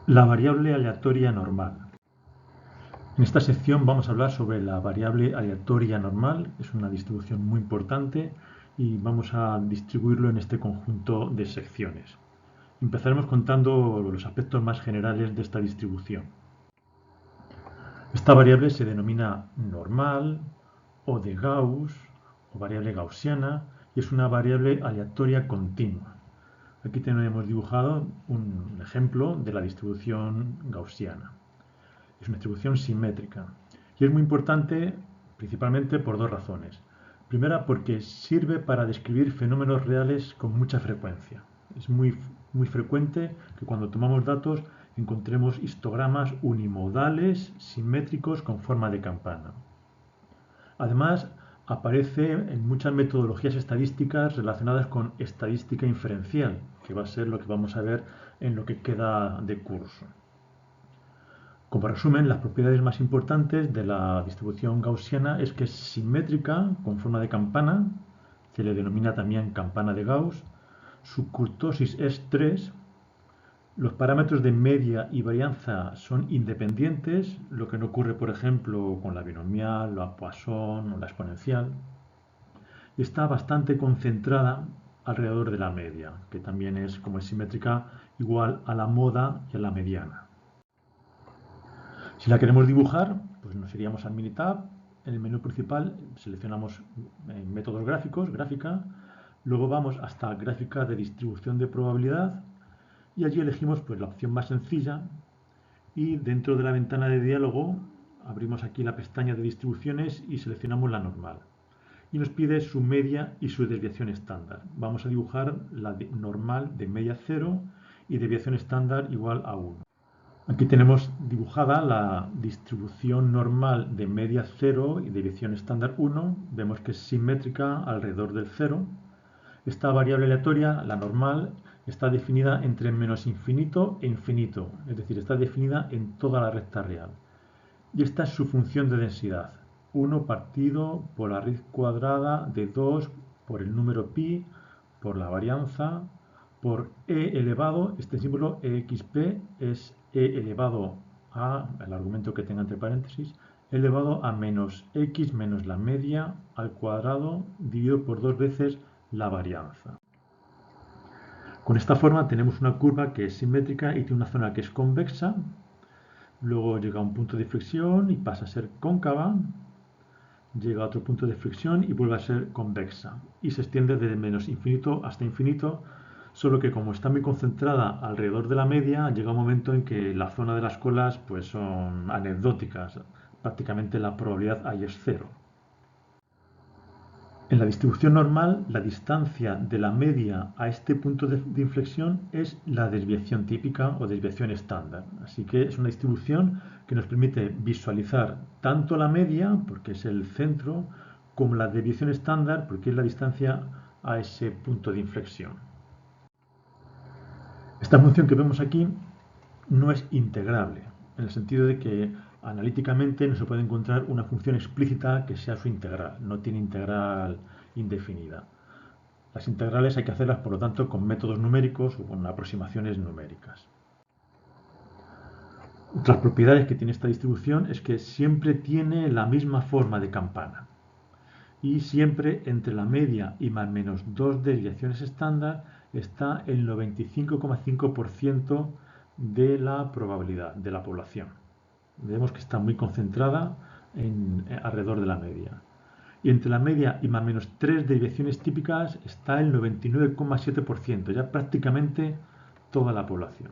La variable aleatoria normal. En esta sección vamos a hablar sobre la variable aleatoria normal. Es una distribución muy importante y vamos a distribuirlo en este conjunto de secciones. Empezaremos contando los aspectos más generales de esta distribución. Esta variable se denomina normal o de Gauss o variable gaussiana y es una variable aleatoria continua. Aquí tenemos dibujado un ejemplo de la distribución gaussiana. Es una distribución simétrica y es muy importante principalmente por dos razones. Primera, porque sirve para describir fenómenos reales con mucha frecuencia. Es muy frecuente que cuando tomamos datos encontremos histogramas unimodales simétricos con forma de campana. Además, aparece en muchas metodologías estadísticas relacionadas con estadística inferencial, que va a ser lo que vamos a ver en lo que queda de curso. Como resumen, las propiedades más importantes de la distribución gaussiana es que es simétrica con forma de campana, se le denomina también campana de Gauss, su kurtosis es 3, los parámetros de media y varianza son independientes, lo que no ocurre, por ejemplo, con la binomial, la Poisson o la exponencial, y está bastante concentrada alrededor de la media, que también es, como es simétrica, igual a la moda y a la mediana. Si la queremos dibujar, pues nos iríamos al Minitab. En el menú principal seleccionamos métodos gráficos, gráfica. Luego vamos hasta gráfica de distribución de probabilidad y allí elegimos pues, la opción más sencilla y dentro de la ventana de diálogo abrimos aquí la pestaña de distribuciones y seleccionamos la normal. Y nos pide su media y su desviación estándar. Vamos a dibujar la normal de media 0 y desviación estándar igual a 1. Aquí tenemos dibujada la distribución normal de media 0 y desviación estándar 1. Vemos que es simétrica alrededor del 0. Esta variable aleatoria, la normal, está definida entre menos infinito e infinito, es decir, está definida en toda la recta real. Y esta es su función de densidad, 1 partido por la raíz cuadrada de 2 por el número pi, por la varianza, por e elevado, este símbolo exp es e elevado a, el argumento que tenga entre paréntesis, elevado a menos x menos la media al cuadrado dividido por 2 veces la varianza. Con esta forma tenemos una curva que es simétrica y tiene una zona que es convexa, luego llega a un punto de inflexión y pasa a ser cóncava, llega a otro punto de flexión y vuelve a ser convexa y se extiende desde menos infinito hasta infinito, solo que como está muy concentrada alrededor de la media, llega un momento en que la zona de las colas pues son anecdóticas, prácticamente la probabilidad ahí es 0. En la distribución normal, la distancia de la media a este punto de inflexión es la desviación típica o desviación estándar. Así que es una distribución que nos permite visualizar tanto la media, porque es el centro, como la desviación estándar, porque es la distancia a ese punto de inflexión. Esta función que vemos aquí no es integrable, en el sentido de que analíticamente no se puede encontrar una función explícita que sea su integral, no tiene integral indefinida. Las integrales hay que hacerlas, por lo tanto, con métodos numéricos o con aproximaciones numéricas. Otras propiedades que tiene esta distribución es que siempre tiene la misma forma de campana y siempre entre la media y más menos 2 desviaciones estándar está el 95,5% de la probabilidad de la población. Vemos que está muy concentrada alrededor de la media. Y entre la media y más menos 3 desviaciones típicas está el 99,7%, ya prácticamente toda la población.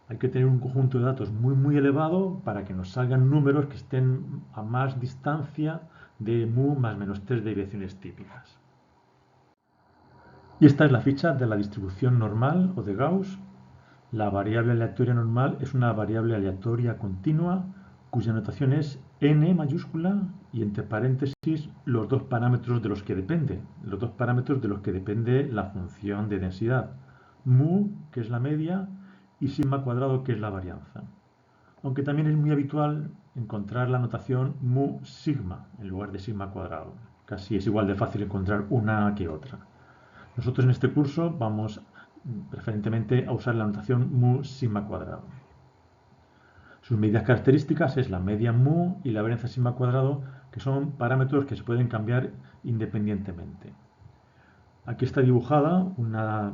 Hay que tener un conjunto de datos muy elevado para que nos salgan números que estén a más distancia de mu más menos 3 desviaciones típicas. Y esta es la ficha de la distribución normal o de Gauss. La variable aleatoria normal es una variable aleatoria continua cuya notación es n mayúscula y entre paréntesis los dos parámetros de los que depende. Los dos parámetros de los que depende la función de densidad. Mu, que es la media, y sigma cuadrado, que es la varianza. Aunque también es muy habitual encontrar la notación mu sigma en lugar de sigma cuadrado. Casi es igual de fácil encontrar una que otra. Nosotros en este curso vamos preferentemente a usar la notación mu sigma cuadrado. Sus medidas características es la media mu y la varianza sigma cuadrado, que son parámetros que se pueden cambiar independientemente. Aquí está dibujada una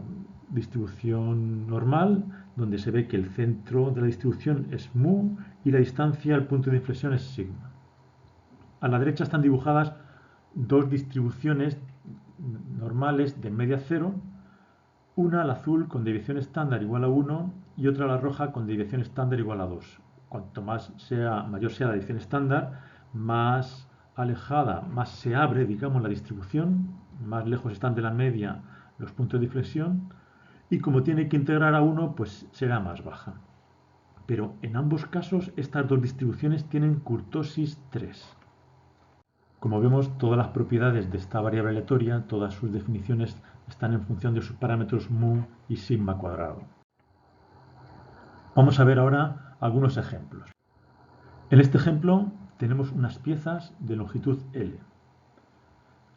distribución normal donde se ve que el centro de la distribución es mu y la distancia al punto de inflexión es sigma. A la derecha están dibujadas dos distribuciones normales de media cero, una la azul con desviación estándar igual a 1 y otra la roja con desviación estándar igual a 2. Cuanto mayor sea la desviación estándar, más alejada, más se abre, digamos, la distribución, más lejos están de la media los puntos de inflexión, y como tiene que integrar a 1, pues será más baja. Pero en ambos casos estas dos distribuciones tienen kurtosis 3. Como vemos, todas las propiedades de esta variable aleatoria, todas sus definiciones están en función de sus parámetros mu y sigma cuadrado. Vamos a ver ahora algunos ejemplos. En este ejemplo tenemos unas piezas de longitud L.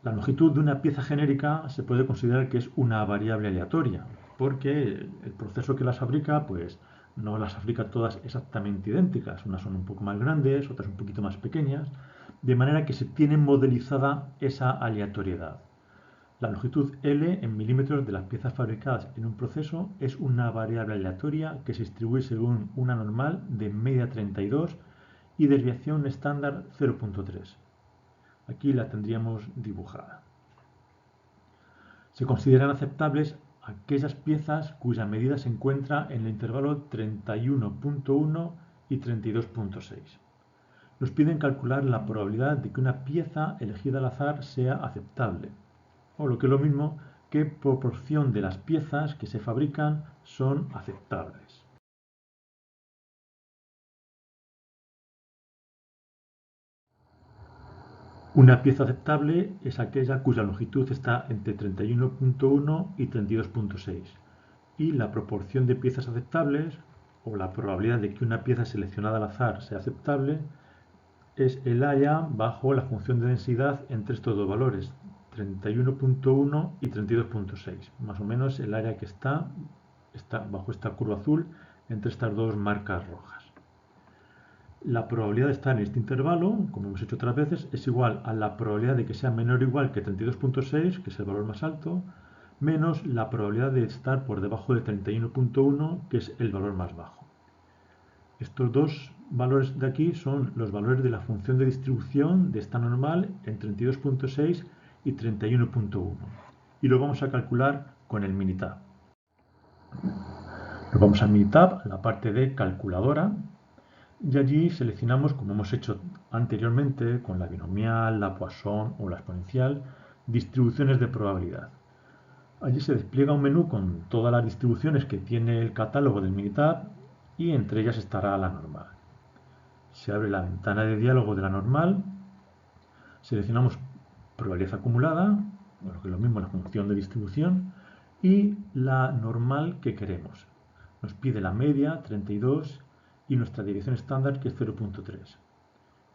La longitud de una pieza genérica se puede considerar que es una variable aleatoria, porque el proceso que las fabrica pues no las fabrica todas exactamente idénticas. Unas son un poco más grandes, otras un poquito más pequeñas, de manera que se tiene modelizada esa aleatoriedad. La longitud L en milímetros de las piezas fabricadas en un proceso es una variable aleatoria que se distribuye según una normal de media 32 y desviación estándar 0.3. Aquí la tendríamos dibujada. Se consideran aceptables aquellas piezas cuya medida se encuentra en el intervalo 31.1 y 32.6. Nos piden calcular la probabilidad de que una pieza elegida al azar sea aceptable, o lo que es lo mismo, qué proporción de las piezas que se fabrican son aceptables. Una pieza aceptable es aquella cuya longitud está entre 31.1 y 32.6 y la proporción de piezas aceptables, o la probabilidad de que una pieza seleccionada al azar sea aceptable, es el área bajo la función de densidad entre estos dos valores, 31.1 y 32.6, más o menos el área que está bajo esta curva azul entre estas dos marcas rojas. La probabilidad de estar en este intervalo, como hemos hecho otras veces, es igual a la probabilidad de que sea menor o igual que 32.6, que es el valor más alto, menos la probabilidad de estar por debajo de 31.1, que es el valor más bajo. Estos dos valores de aquí son los valores de la función de distribución de esta normal en 32.6 y 31.1. Y lo vamos a calcular con el Minitab. Nos vamos al Minitab, a la parte de calculadora, y allí seleccionamos, como hemos hecho anteriormente con la binomial, la Poisson o la exponencial, distribuciones de probabilidad. Allí se despliega un menú con todas las distribuciones que tiene el catálogo del Minitab y entre ellas estará la normal. Se abre la ventana de diálogo de la normal, seleccionamos probabilidad acumulada, lo que es lo mismo la función de distribución, y la normal que queremos. Nos pide la media, 32, y nuestra desviación estándar, que es 0.3.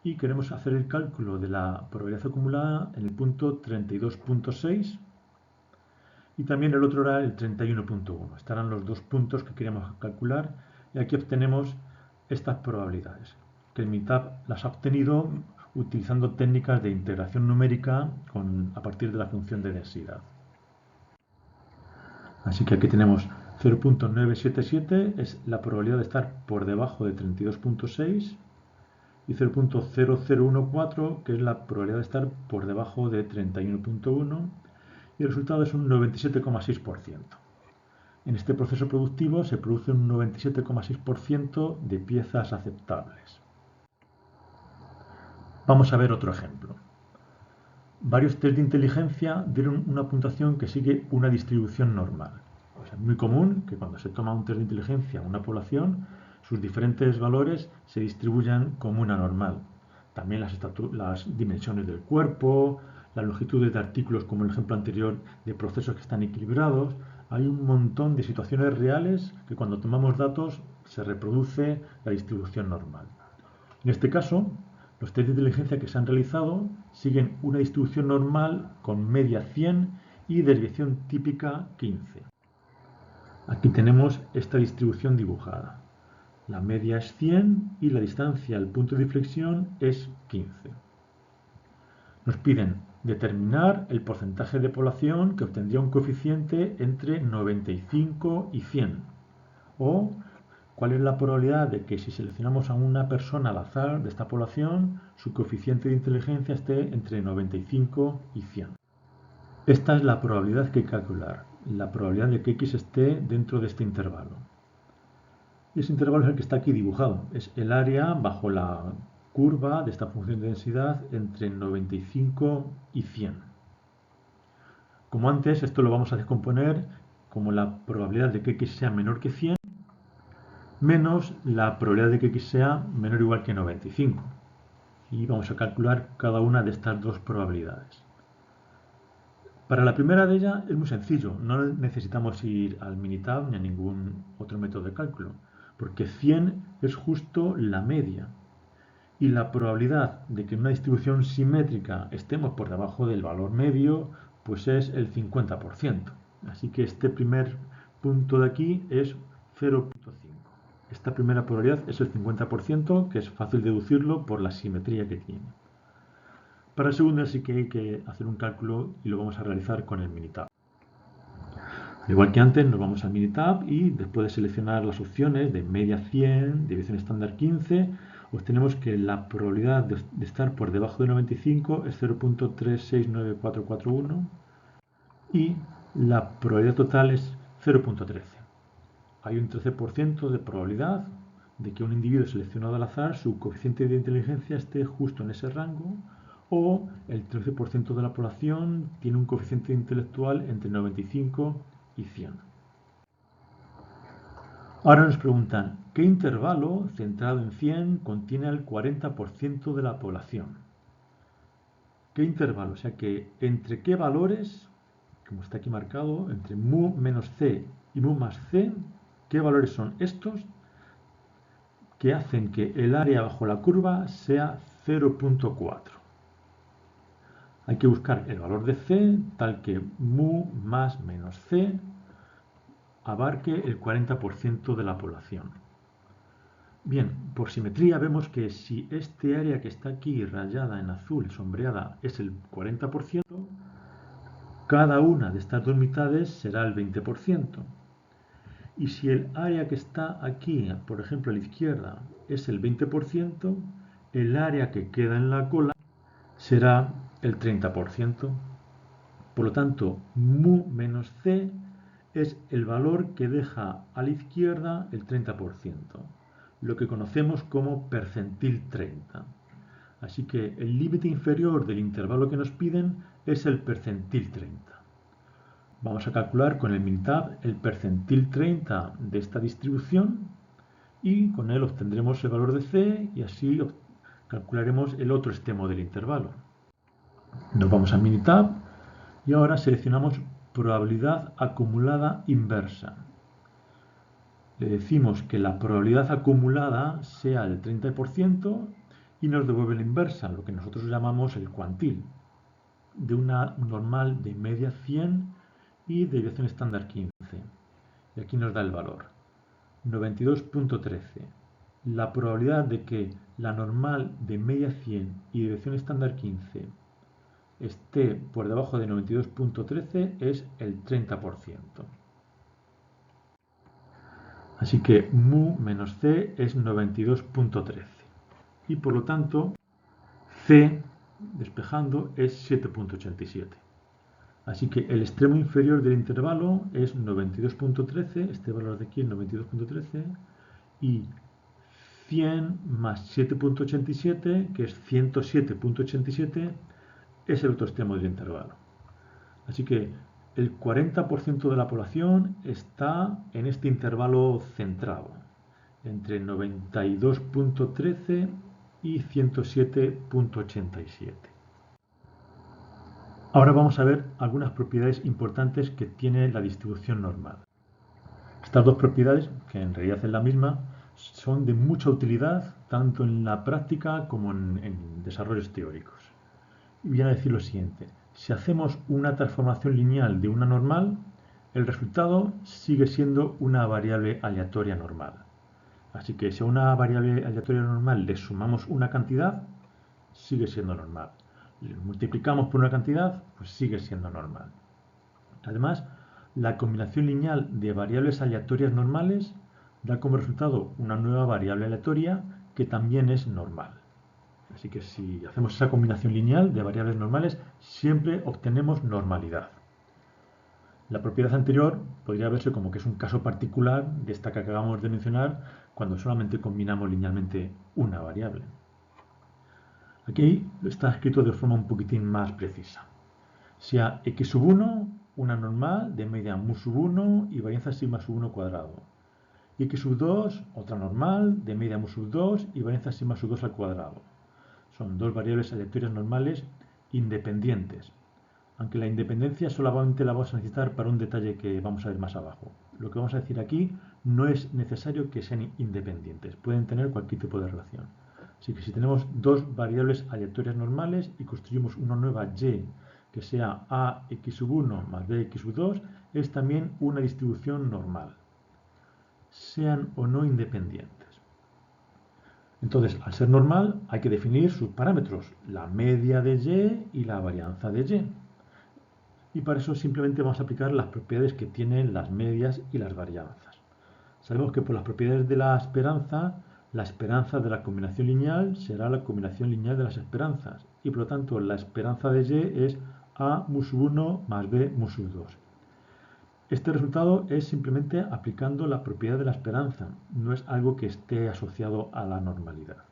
Y queremos hacer el cálculo de la probabilidad acumulada en el punto 32.6 y también el otro era el 31.1. Estarán los dos puntos que queremos calcular y aquí obtenemos estas probabilidades, que el Minitab las ha obtenido utilizando técnicas de integración numérica a partir de la función de densidad. Así que aquí tenemos 0.977 es la probabilidad de estar por debajo de 32.6 y 0.0014 que es la probabilidad de estar por debajo de 31.1 y el resultado es un 97,6%. En este proceso productivo se produce un 97,6% de piezas aceptables. Vamos a ver otro ejemplo. Varios test de inteligencia dieron una puntuación que sigue una distribución normal. Es muy común que cuando se toma un test de inteligencia a una población, sus diferentes valores se distribuyan como una normal. También las dimensiones del cuerpo, las longitudes de artículos, como el ejemplo anterior, de procesos que están equilibrados. Hay un montón de situaciones reales que cuando tomamos datos se reproduce la distribución normal. En este caso, los test de inteligencia que se han realizado siguen una distribución normal con media 100 y desviación típica 15. Aquí tenemos esta distribución dibujada. La media es 100 y la distancia al punto de inflexión es 15. Nos piden determinar el porcentaje de población que obtendría un coeficiente entre 95 y 100. O cuál es la probabilidad de que si seleccionamos a una persona al azar de esta población, su coeficiente de inteligencia esté entre 95 y 100. Esta es la probabilidad que hay que calcular, la probabilidad de que X esté dentro de este intervalo. Y ese intervalo es el que está aquí dibujado, es el área bajo la curva de esta función de densidad entre 95 y 100. Como antes, esto lo vamos a descomponer como la probabilidad de que X sea menor que 100 menos la probabilidad de que X sea menor o igual que 95. Y vamos a calcular cada una de estas dos probabilidades. Para la primera de ellas es muy sencillo, no necesitamos ir al Minitab ni a ningún otro método de cálculo, porque 100 es justo la media. Y la probabilidad de que en una distribución simétrica estemos por debajo del valor medio, pues es el 50%. Así que este primer punto de aquí es 0,5. Esta primera probabilidad es el 50%, que es fácil deducirlo por la simetría que tiene. Para el segundo sí que hay que hacer un cálculo y lo vamos a realizar con el Minitab. Al igual que antes, nos vamos al Minitab y después de seleccionar las opciones de media 100, deviación estándar 15, obtenemos que la probabilidad de estar por debajo de 95 es 0.369441 y la probabilidad total es 0.13. Hay un 13% de probabilidad de que un individuo seleccionado al azar, su coeficiente de inteligencia esté justo en ese rango, o el 13% de la población tiene un coeficiente intelectual entre 95 y 100. Ahora nos preguntan, ¿qué intervalo centrado en 100 contiene el 40% de la población? ¿Qué intervalo? O sea que entre qué valores, como está aquí marcado, entre mu menos c y mu más c, ¿qué valores son estos que hacen que el área bajo la curva sea 0.4? Hay que buscar el valor de c tal que mu más menos c abarque el 40% de la población. Bien, por simetría vemos que si este área que está aquí rayada en azul, sombreada, es el 40%, cada una de estas dos mitades será el 20%. Y si el área que está aquí, por ejemplo a la izquierda, es el 20%, el área que queda en la cola será el 30%. Por lo tanto, mu menos c es el valor que deja a la izquierda el 30%, lo que conocemos como percentil 30. Así que el límite inferior del intervalo que nos piden es el percentil 30. Vamos a calcular con el Minitab el percentil 30 de esta distribución y con él obtendremos el valor de c y así calcularemos el otro extremo del intervalo. Nos vamos a Minitab y ahora seleccionamos probabilidad acumulada inversa. Le decimos que la probabilidad acumulada sea el 30% y nos devuelve la inversa, lo que nosotros llamamos el cuantil, de una normal de media 100 y deviación estándar 15. Y aquí nos da el valor, 92.13. La probabilidad de que la normal de media 100 y deviación estándar 15 esté por debajo de 92.13 es el 30%. Así que mu menos c es 92.13. Y por lo tanto, c, despejando, es 7.87. Así que el extremo inferior del intervalo es 92.13, este valor de aquí es 92.13, y 100 más 7.87, que es 107.87, es el otro extremo del intervalo. Así que el 40% de la población está en este intervalo centrado, entre 92.13 y 107.87. Ahora vamos a ver algunas propiedades importantes que tiene la distribución normal. Estas dos propiedades, que en realidad es la misma, son de mucha utilidad tanto en la práctica como en desarrollos teóricos. Y viene a decir lo siguiente: si hacemos una transformación lineal de una normal, el resultado sigue siendo una variable aleatoria normal. Así que si a una variable aleatoria normal le sumamos una cantidad, sigue siendo normal. Le multiplicamos por una cantidad, pues sigue siendo normal. Además, la combinación lineal de variables aleatorias normales da como resultado una nueva variable aleatoria que también es normal. Así que si hacemos esa combinación lineal de variables normales, siempre obtenemos normalidad. La propiedad anterior podría verse como que es un caso particular de esta que acabamos de mencionar cuando solamente combinamos linealmente una variable. Aquí está escrito de forma un poquitín más precisa. Si a x sub 1, una normal de media mu sub 1 y varianza sigma sub 1 cuadrado. Y x sub 2, otra normal de media mu sub 2 y varianza sigma sub 2 al cuadrado. Son dos variables aleatorias normales independientes, aunque la independencia solamente la vamos a necesitar para un detalle que vamos a ver más abajo. Lo que vamos a decir aquí no es necesario que sean independientes, pueden tener cualquier tipo de relación. Así que si tenemos dos variables aleatorias normales y construimos una nueva y que sea ax sub 1 más bx sub 2, es también una distribución normal, sean o no independientes. Entonces, al ser normal, hay que definir sus parámetros, la media de y la varianza de y. Y para eso simplemente vamos a aplicar las propiedades que tienen las medias y las varianzas. Sabemos que por las propiedades de la esperanza de la combinación lineal será la combinación lineal de las esperanzas. Y por lo tanto, la esperanza de y es a mu sub 1 más b mu sub 2. Este resultado es simplemente aplicando la propiedad de la esperanza, no es algo que esté asociado a la normalidad.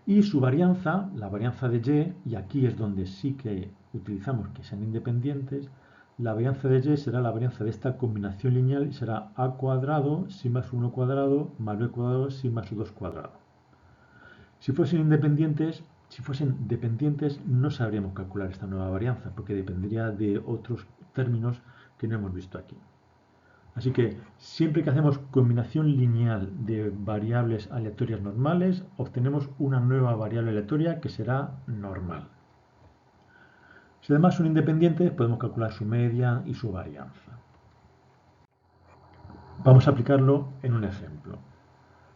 Y su varianza, la varianza de y aquí es donde sí que utilizamos que sean independientes, la varianza de y será la varianza de esta combinación lineal y será a cuadrado, sigma sub 1 cuadrado, más b cuadrado, sigma sub 2 cuadrado. Si fuesen dependientes, no sabríamos calcular esta nueva varianza, porque dependería de otros términos que no hemos visto aquí. Así que siempre que hacemos combinación lineal de variables aleatorias normales, obtenemos una nueva variable aleatoria que será normal. Si además son independientes, podemos calcular su media y su varianza. Vamos a aplicarlo en un ejemplo.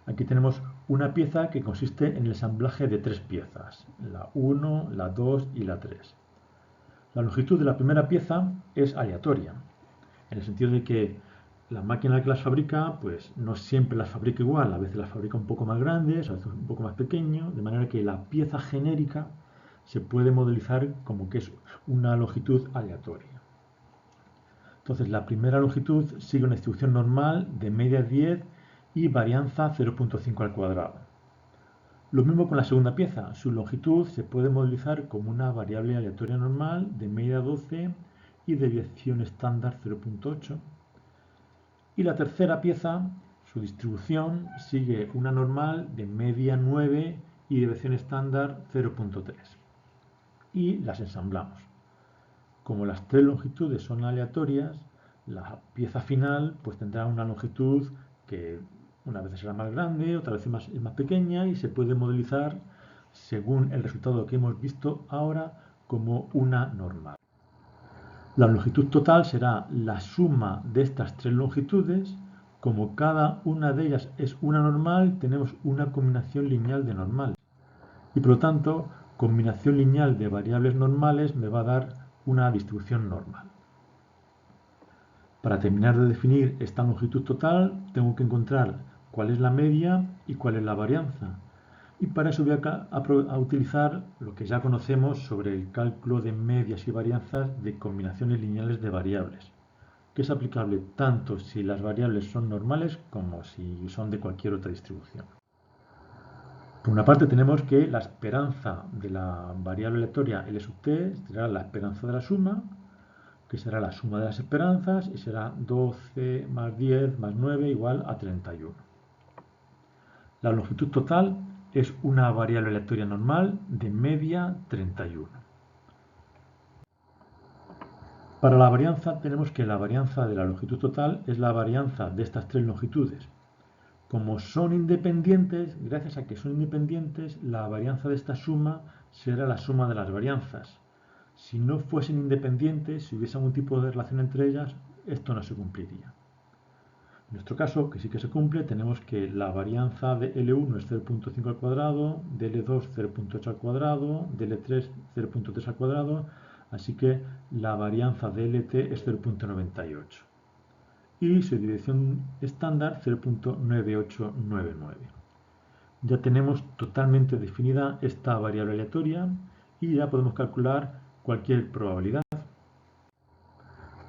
Aquí tenemos una pieza que consiste en el ensamblaje de tres piezas, la 1, la 2 y la 3. La longitud de la primera pieza es aleatoria, en el sentido de que la máquina que las fabrica, pues no siempre las fabrica igual, a veces las fabrica un poco más grandes, a veces un poco más pequeño, de manera que la pieza genérica se puede modelizar como que es una longitud aleatoria. Entonces la primera longitud sigue una distribución normal de media 10 y varianza 0.5 al cuadrado. Lo mismo con la segunda pieza, su longitud se puede modelizar como una variable aleatoria normal de media 12 y desviación estándar 0.8. Y la tercera pieza, su distribución sigue una normal de media 9 y desviación estándar 0.3. Y las ensamblamos. Como las tres longitudes son aleatorias, la pieza final pues tendrá una longitud que una vez será más grande, otra vez es más pequeña y se puede modelizar según el resultado que hemos visto ahora como una normal. La longitud total será la suma de estas tres longitudes. Como cada una de ellas es una normal, tenemos una combinación lineal de normales. Y por lo tanto, combinación lineal de variables normales me va a dar una distribución normal. Para terminar de definir esta longitud total, tengo que encontrar cuál es la media y cuál es la varianza. Y para eso voy a utilizar lo que ya conocemos sobre el cálculo de medias y varianzas de combinaciones lineales de variables, que es aplicable tanto si las variables son normales como si son de cualquier otra distribución. Por una parte tenemos que la esperanza de la variable aleatoria L sub t será la esperanza de la suma, que será la suma de las esperanzas, y será 12 más 10 más 9 igual a 31. La longitud total es una variable aleatoria normal de media 31. Para la varianza tenemos que la varianza de la longitud total es la varianza de estas tres longitudes. Como son independientes, gracias a que son independientes, la varianza de esta suma será la suma de las varianzas. Si no fuesen independientes, si hubiese algún tipo de relación entre ellas, esto no se cumpliría. En nuestro caso, que sí que se cumple, tenemos que la varianza de L1 es 0.5 al cuadrado, de L2 0.8 al cuadrado, de L3 0.3 al cuadrado, así que la varianza de LT es 0.98 y su dirección estándar 0.9899. Ya tenemos totalmente definida esta variable aleatoria y ya podemos calcular cualquier probabilidad.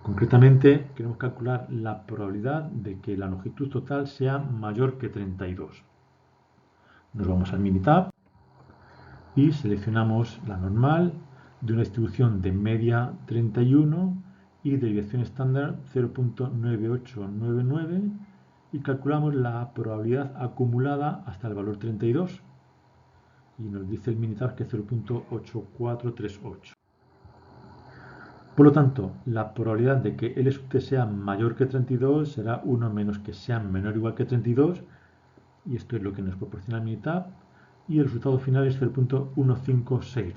Concretamente, queremos calcular la probabilidad de que la longitud total sea mayor que 32. Nos vamos al Minitab y seleccionamos la normal de una distribución de media 31 y de desviación estándar 0.9899 y calculamos la probabilidad acumulada hasta el valor 32 y nos dice el Minitab que es 0.8438. Por lo tanto, la probabilidad de que L sub t sea mayor que 32 será 1 menos que sea menor o igual que 32, y esto es lo que nos proporciona el Minitab, y el resultado final es 0.1562.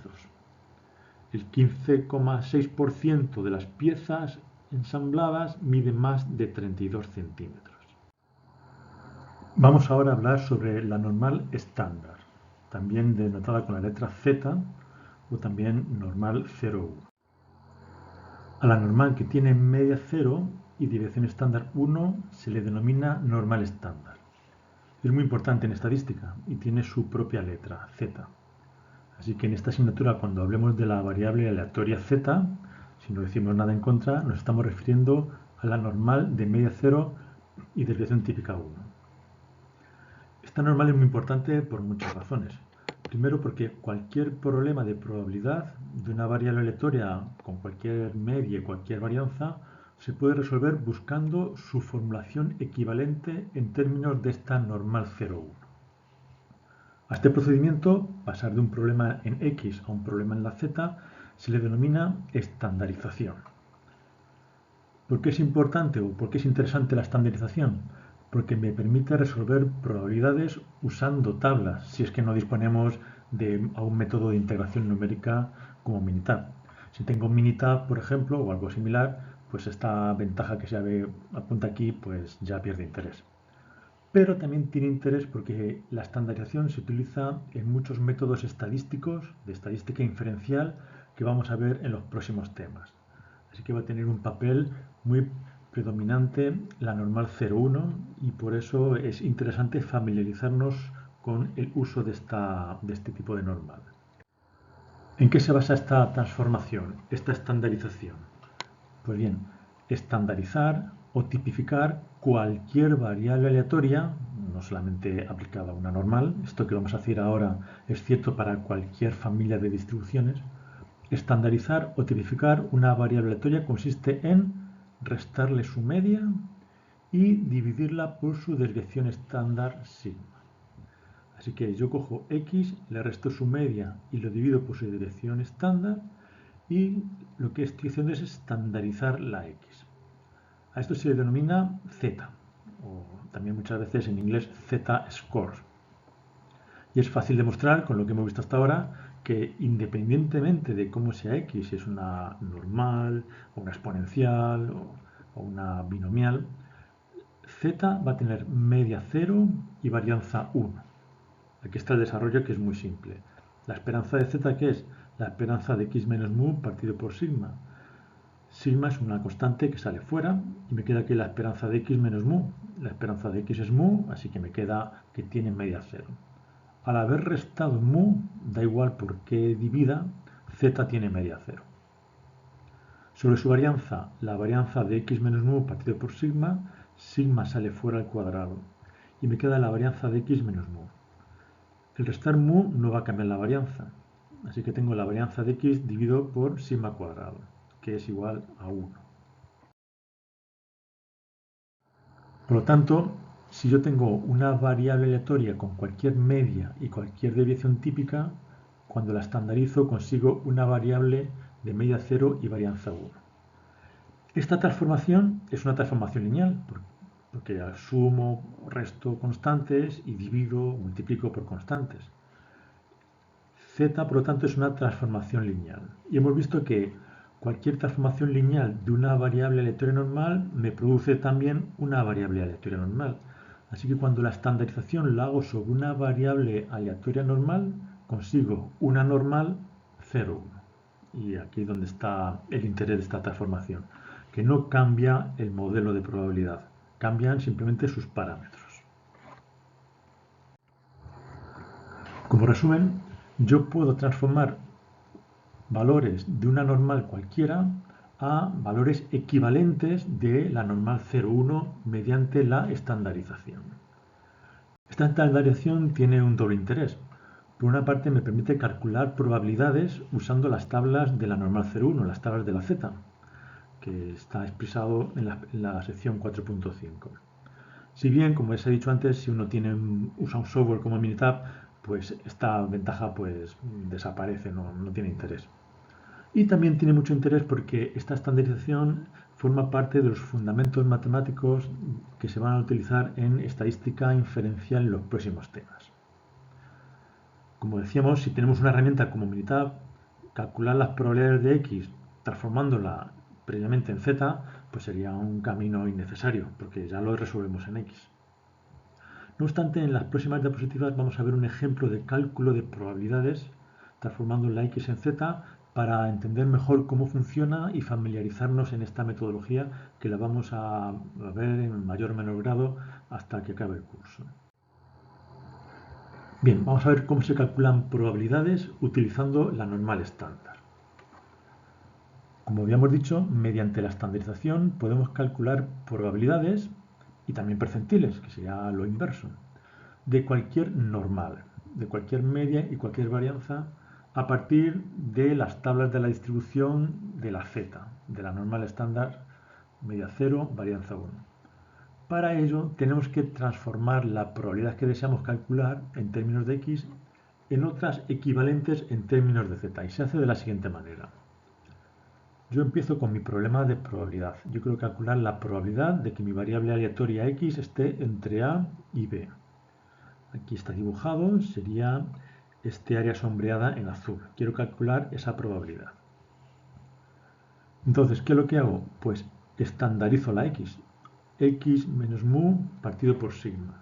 El 15,6% de las piezas ensambladas mide más de 32 centímetros. Vamos ahora a hablar sobre la normal estándar, también denotada con la letra Z o también normal 0,1. A la normal que tiene media 0 y dirección estándar 1 se le denomina normal estándar. Es muy importante en estadística y tiene su propia letra, Z. Así que en esta asignatura, cuando hablemos de la variable aleatoria Z, si no decimos nada en contra, nos estamos refiriendo a la normal de media 0 y desviación típica 1. Esta normal es muy importante por muchas razones. Primero, porque cualquier problema de probabilidad de una variable aleatoria con cualquier media y cualquier varianza se puede resolver buscando su formulación equivalente en términos de esta normal 0,1. A este procedimiento, pasar de un problema en X a un problema en la Z, se le denomina estandarización. ¿Por qué es importante o por qué es interesante la estandarización? Porque me permite resolver probabilidades usando tablas, si es que no disponemos de un método de integración numérica como Minitab. Si tengo Minitab, por ejemplo, o algo similar, pues esta ventaja que se apunta aquí pues ya pierde interés. Pero también tiene interés porque la estandarización se utiliza en muchos métodos estadísticos, de estadística inferencial, que vamos a ver en los próximos temas. Así que va a tener un papel muy predominante la normal 0,1 y por eso es interesante familiarizarnos con el uso de este tipo de normal. ¿En qué se basa esta transformación, esta estandarización? Pues bien, estandarizar o tipificar cualquier variable aleatoria, no solamente aplicada a una normal, esto que vamos a hacer ahora es cierto para cualquier familia de distribuciones. Estandarizar o tipificar una variable aleatoria consiste en restarle su media y dividirla por su desviación estándar sigma. Así que yo cojo x, le resto su media y lo divido por su desviación estándar y lo que estoy haciendo es estandarizar la x. A esto se le denomina z, o también muchas veces en inglés z-score. Y es fácil demostrar, con lo que hemos visto hasta ahora, que independientemente de cómo sea x, si es una normal, o una exponencial, o una binomial, z va a tener media 0 y varianza 1. Aquí está el desarrollo, que es muy simple. La esperanza de z, ¿qué es? La esperanza de x menos mu partido por sigma. Sigma es una constante que sale fuera y me queda aquí la esperanza de x menos mu. La esperanza de x es mu, así que me queda que tiene media 0. Al haber restado mu, da igual por qué divida, z tiene media 0. Sobre su varianza, la varianza de x menos mu partido por sigma, sigma sale fuera al cuadrado y me queda la varianza de x menos mu. El restar mu no va a cambiar la varianza, así que tengo la varianza de x dividido por sigma cuadrado, que es igual a 1. Por lo tanto, si yo tengo una variable aleatoria con cualquier media y cualquier desviación típica, cuando la estandarizo consigo una variable de media 0 y varianza 1. Esta transformación es una transformación lineal, porque sumo, resto constantes y divido, multiplico por constantes. Z, por lo tanto, es una transformación lineal. Y hemos visto que cualquier transformación lineal de una variable aleatoria normal me produce también una variable aleatoria normal. Así que cuando la estandarización la hago sobre una variable aleatoria normal, consigo una normal 0, 1. Y aquí es donde está el interés de esta transformación, que no cambia el modelo de probabilidad, cambian simplemente sus parámetros. Como resumen, yo puedo transformar valores de una normal cualquiera a valores equivalentes de la normal 0,1 mediante la estandarización. Esta estandarización tiene un doble interés. Por una parte me permite calcular probabilidades usando las tablas de la normal 0,1, las tablas de la z, que está expresado en la sección 4.5. Si bien, como les he dicho antes, si uno usa un software como Minitab, pues esta ventaja pues desaparece, no tiene interés. Y también tiene mucho interés porque esta estandarización forma parte de los fundamentos matemáticos que se van a utilizar en estadística inferencial en los próximos temas. Como decíamos, si tenemos una herramienta como Minitab, calcular las probabilidades de X transformándola previamente en Z, pues sería un camino innecesario, porque ya lo resolvemos en X. No obstante, en las próximas diapositivas vamos a ver un ejemplo de cálculo de probabilidades transformando la X en Z para entender mejor cómo funciona y familiarizarnos en esta metodología que la vamos a ver en mayor o menor grado hasta que acabe el curso. Bien, vamos a ver cómo se calculan probabilidades utilizando la normal estándar. Como habíamos dicho, mediante la estandarización podemos calcular probabilidades y también percentiles, que sería lo inverso, de cualquier normal, de cualquier media y cualquier varianza a partir de las tablas de la distribución de la z, de la normal estándar, media 0, varianza 1. Para ello tenemos que transformar la probabilidad que deseamos calcular en términos de x en otras equivalentes en términos de z, y se hace de la siguiente manera. Yo empiezo con mi problema de probabilidad. Yo quiero calcular la probabilidad de que mi variable aleatoria x esté entre a y b. Aquí está dibujado, sería este área sombreada en azul. Quiero calcular esa probabilidad. Entonces, ¿qué es lo que hago? Pues estandarizo la x. X menos mu partido por sigma.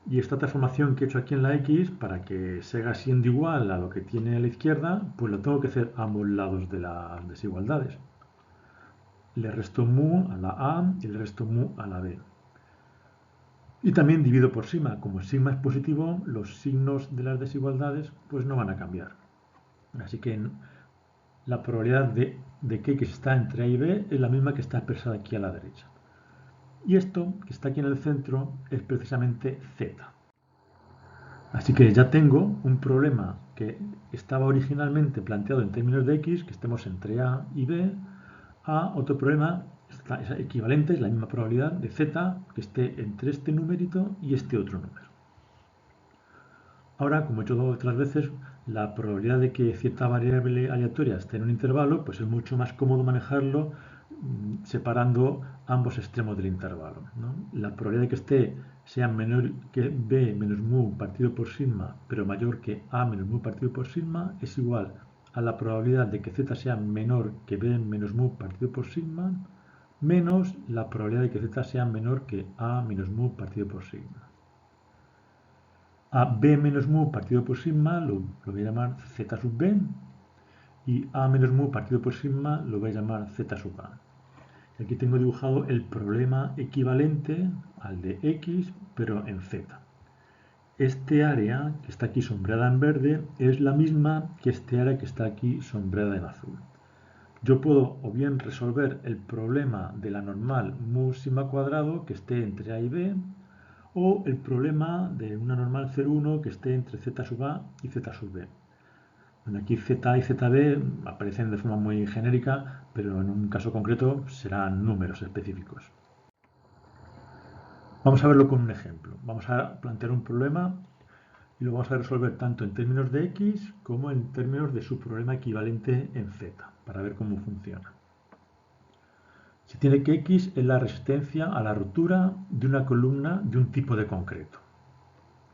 Y esta transformación que he hecho aquí en la x, para que siga siendo igual a lo que tiene a la izquierda, pues lo tengo que hacer a ambos lados de las desigualdades. Le resto mu a la a y le resto mu a la b. Y también divido por sigma. Como sigma es positivo, los signos de las desigualdades pues no van a cambiar. Así que la probabilidad de que x está entre a y b es la misma que está expresada aquí a la derecha. Y esto, que está aquí en el centro, es precisamente z. Así que ya tengo un problema que estaba originalmente planteado en términos de x, que estemos entre a y b, a otro problema es equivalente, es la misma probabilidad de z que esté entre este numerito y este otro número. Ahora, como he hecho otras veces, la probabilidad de que cierta variable aleatoria esté en un intervalo, pues es mucho más cómodo manejarlo separando ambos extremos del intervalo, ¿no? La probabilidad de que esté sea menor que b menos mu partido por sigma, pero mayor que a menos mu partido por sigma, es igual a la probabilidad de que z sea menor que b menos mu partido por sigma, menos la probabilidad de que z sea menor que a menos mu partido por sigma. A b menos mu partido por sigma lo voy a llamar z sub b, y a menos mu partido por sigma lo voy a llamar z sub a. Aquí tengo dibujado el problema equivalente al de x, pero en z. Este área que está aquí sombreada en verde es la misma que este área que está aquí sombreada en azul. Yo puedo o bien resolver el problema de la normal mu sigma cuadrado que esté entre a y b, o el problema de una normal 0,1 que esté entre z sub a y z sub b. Bueno, aquí z y zb aparecen de forma muy genérica, pero en un caso concreto serán números específicos. Vamos a verlo con un ejemplo. Vamos a plantear un problema y lo vamos a resolver tanto en términos de x como en términos de su problema equivalente en z, para ver cómo funciona. Se tiene que x es la resistencia a la rotura de una columna de un tipo de concreto.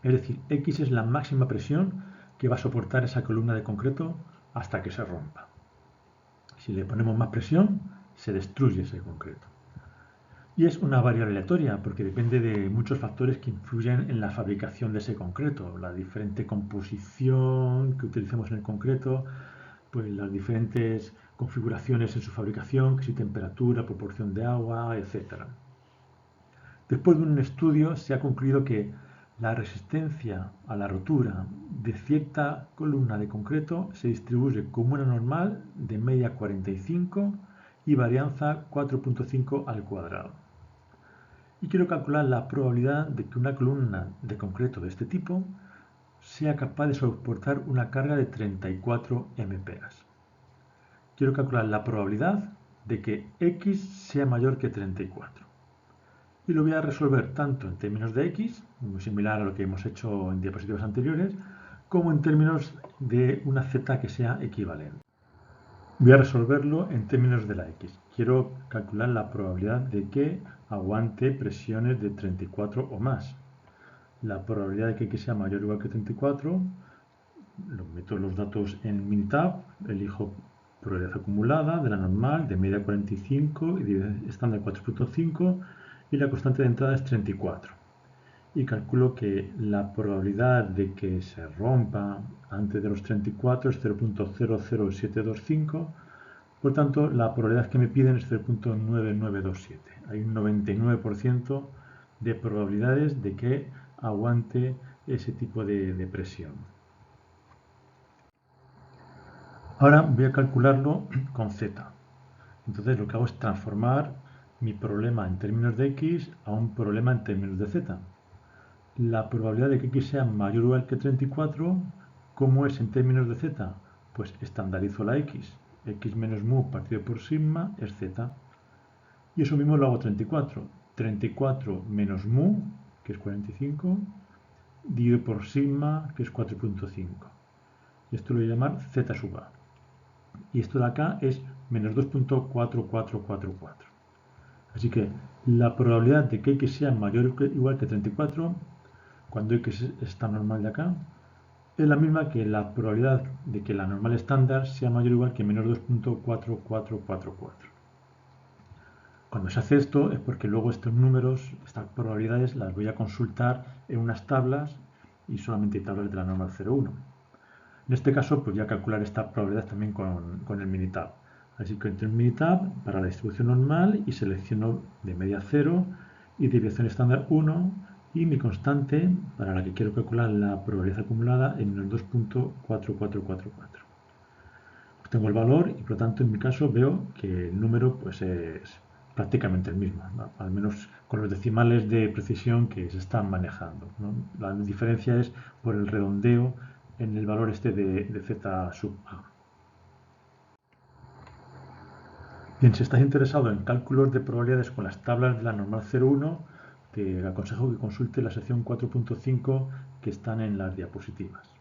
Es decir, x es la máxima presión que va a soportar esa columna de concreto hasta que se rompa. Si le ponemos más presión, se destruye ese concreto. Y es una variable aleatoria porque depende de muchos factores que influyen en la fabricación de ese concreto, la diferente composición que utilicemos en el concreto, pues las diferentes configuraciones en su fabricación, que si temperatura, proporción de agua, etc. Después de un estudio se ha concluido que la resistencia a la rotura de cierta columna de concreto se distribuye como una normal de media 45 y varianza 4.5 al cuadrado. Y quiero calcular la probabilidad de que una columna de concreto de este tipo sea capaz de soportar una carga de 34 MPa. Quiero calcular la probabilidad de que X sea mayor que 34. Y lo voy a resolver tanto en términos de X, muy similar a lo que hemos hecho en diapositivas anteriores, como en términos de una Z que sea equivalente. Voy a resolverlo en términos de la X. Quiero calcular la probabilidad de que aguante presiones de 34 o más. La probabilidad de que X sea mayor o igual que 34, meto los datos en Minitab, elijo probabilidad acumulada de la normal, de media 45 y de estándar 4.5 y la constante de entrada es 34. Y calculo que la probabilidad de que se rompa antes de los 34 es 0.00725. Por tanto, la probabilidad que me piden es 0.9927. Hay un 99% de probabilidades de que aguante ese tipo de presión. Ahora voy a calcularlo con Z. Entonces lo que hago es transformar mi problema en términos de X a un problema en términos de Z. La probabilidad de que X sea mayor o igual que 34, ¿cómo es en términos de Z? Pues estandarizo la X. X menos mu partido por sigma es Z. Y eso mismo lo hago 34. 34 menos mu, que es 45, dividido por sigma, que es 4.5. Y esto lo voy a llamar Z sub A. Y esto de acá es menos 2.4444. Así que la probabilidad de que X sea mayor o igual que 34, cuando X está normal de acá, es la misma que la probabilidad de que la normal estándar sea mayor o igual que menos 2.4444. Cuando se hace esto es porque luego estos números, estas probabilidades, las voy a consultar en unas tablas y solamente hay tablas de la normal 0,1. En este caso, pues voy a calcular esta probabilidad también con el Minitab. Así que entro en Minitab para la distribución normal y selecciono de media 0 y desviación estándar 1 y mi constante para la que quiero calcular la probabilidad acumulada en menos 2.4444. Obtengo el valor y por lo tanto en mi caso veo que el número pues es prácticamente el mismo, ¿no? Al menos con los decimales de precisión que se están manejando, ¿no? La diferencia es por el redondeo en el valor este de Z sub A. Bien, si estás interesado en cálculos de probabilidades con las tablas de la normal 0,1, te aconsejo que consulte la sección 4.5 que están en las diapositivas.